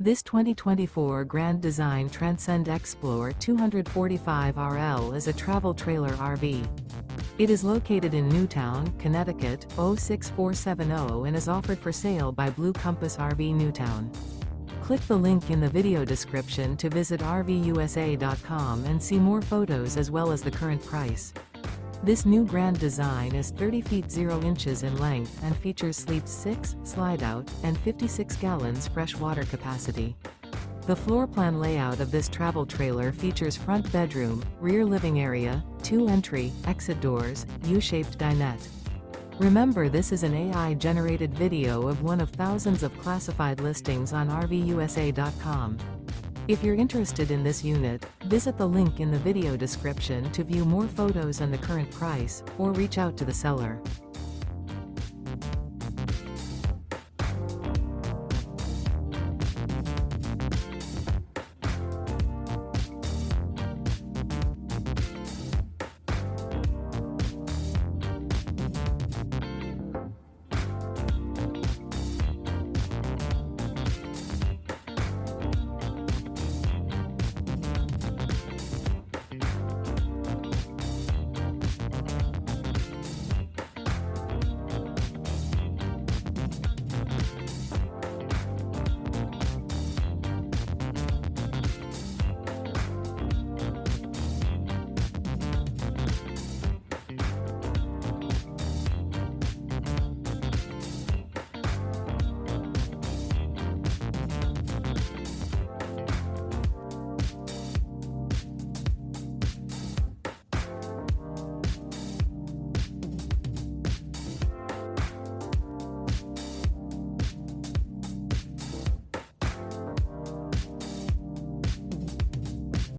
This 2024 Grand Design Transcend Xplor 245RL is a travel trailer RV. It is located in Newtown, Connecticut, 06470 and is offered for sale by Blue Compass RV Newtown. Click the link in the video description to visit RVUSA.com and see more photos as well as the current price. This new Grand Design is 30 feet 0 inches in length and features sleeps 6, slide-out, and 56 gallons fresh water capacity. The floor plan layout of this travel trailer features front bedroom, rear living area, 2 entry, exit doors, U-shaped dinette. Remember, this is an AI-generated video of one of thousands of classified listings on RVUSA.com. If you're interested in this unit, visit the link in the video description to view more photos and the current price, or reach out to the seller.